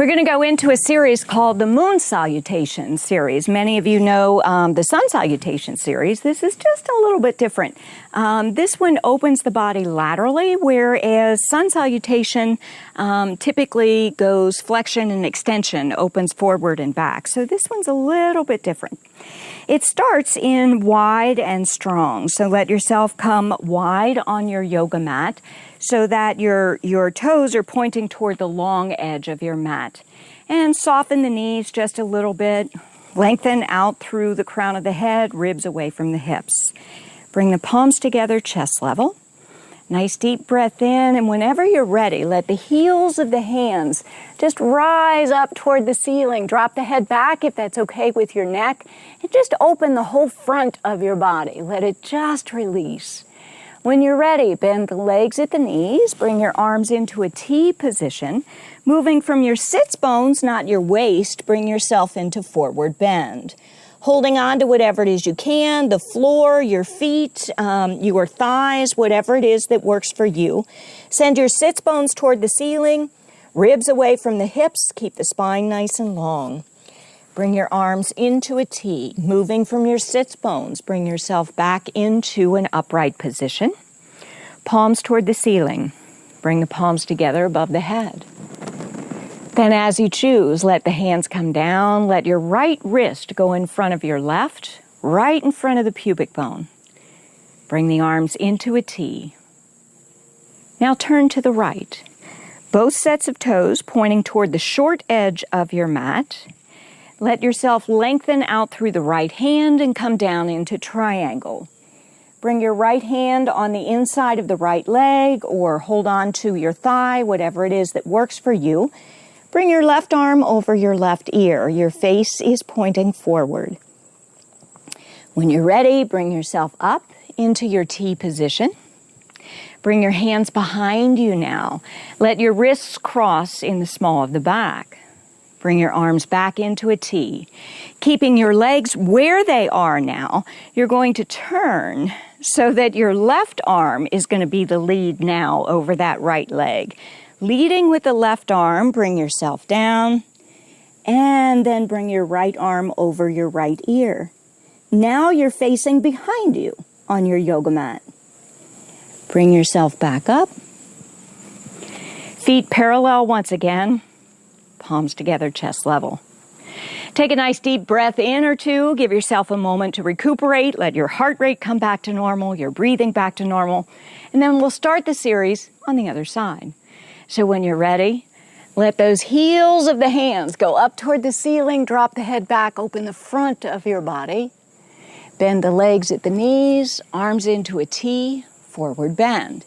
We're going to go into a series called the Moon Salutation series. Many of you know the Sun Salutation series. This is just a little bit different. This one opens the body laterally, whereas Sun Salutation typically goes flexion and extension, opens forward and back. So this one's a little bit different. It starts in wide and strong. So let yourself come wide on your yoga mat so that your toes are pointing toward the long edge of your mat. And soften the knees just a little bit. Lengthen out through the crown of the head, ribs away from the hips. Bring the palms together, chest level. Nice deep breath in, and whenever you're ready, let the heels of the hands just rise up toward the ceiling. Drop the head back if that's okay with your neck, and just open the whole front of your body. Let it just release. When you're ready, bend the legs at the knees, bring your arms into a T position. Moving from your sits bones, not your waist, bring yourself into forward bend. Holding on to whatever it is you can, the floor, your feet, your thighs, whatever it is that works for you. Send your sits bones toward the ceiling, ribs away from the hips, keep the spine nice and long. Bring your arms into a T. Moving from your sits bones, bring yourself back into an upright position. Palms toward the ceiling. Bring the palms together above the head. Then as you choose, let the hands come down. Let your right wrist go in front of your left, right in front of the pubic bone. Bring the arms into a T. Now turn to the right. Both sets of toes pointing toward the short edge of your mat. Let yourself lengthen out through the right hand and come down into triangle. Bring your right hand on the inside of the right leg or hold on to your thigh, whatever it is that works for you. Bring your left arm over your left ear. Your face is pointing forward. When you're ready, bring yourself up into your T position. Bring your hands behind you now. Let your wrists cross in the small of the back. Bring your arms back into a T. Keeping your legs where they are now, you're going to turn so that your left arm is going to be the lead now over that right leg. Leading with the left arm, bring yourself down, and then bring your right arm over your right ear. Now you're facing behind you on your yoga mat. Bring yourself back up. Feet parallel once again. Palms together, chest level. Take a nice deep breath in or two. Give yourself a moment to recuperate. Let your heart rate come back to normal, your breathing back to normal. And then we'll start the series on the other side. So when you're ready, let those heels of the hands go up toward the ceiling. Drop the head back, open the front of your body. Bend the legs at the knees, arms into a T, forward bend.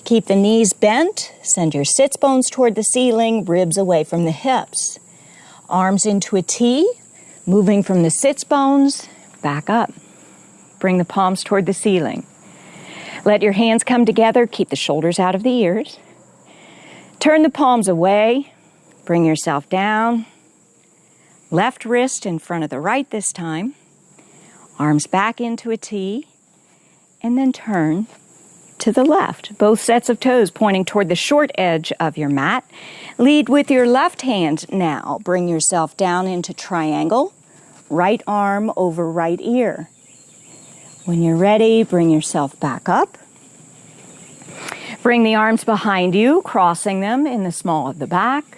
Keep the knees bent, send your sits bones toward the ceiling, ribs away from the hips. Arms into a T, moving from the sits bones, back up. Bring the palms toward the ceiling. Let your hands come together, keep the shoulders out of the ears. Turn the palms away, bring yourself down. Left wrist in front of the right this time. Arms back into a T, and then turn to the left. Both sets of toes pointing toward the short edge of your mat. Lead with your left hand now. Bring yourself down into triangle. Right arm over right ear. When you're ready, bring yourself back up. Bring the arms behind you, crossing them in the small of the back.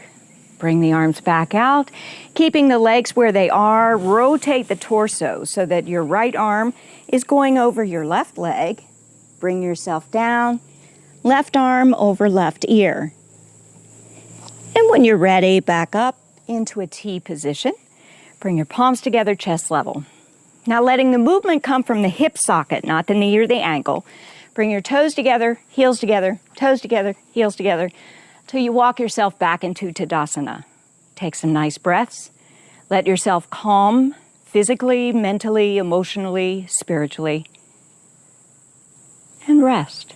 Bring the arms back out, keeping the legs where they are. Rotate the torso so that your right arm is going over your left leg. Bring yourself down, left arm over left ear. And when you're ready, back up into a T position. Bring your palms together, chest level. Now letting the movement come from the hip socket, not the knee or the ankle. Bring your toes together, heels together, toes together, heels together, till you walk yourself back into Tadasana. Take some nice breaths. Let yourself calm physically, mentally, emotionally, spiritually, and rest.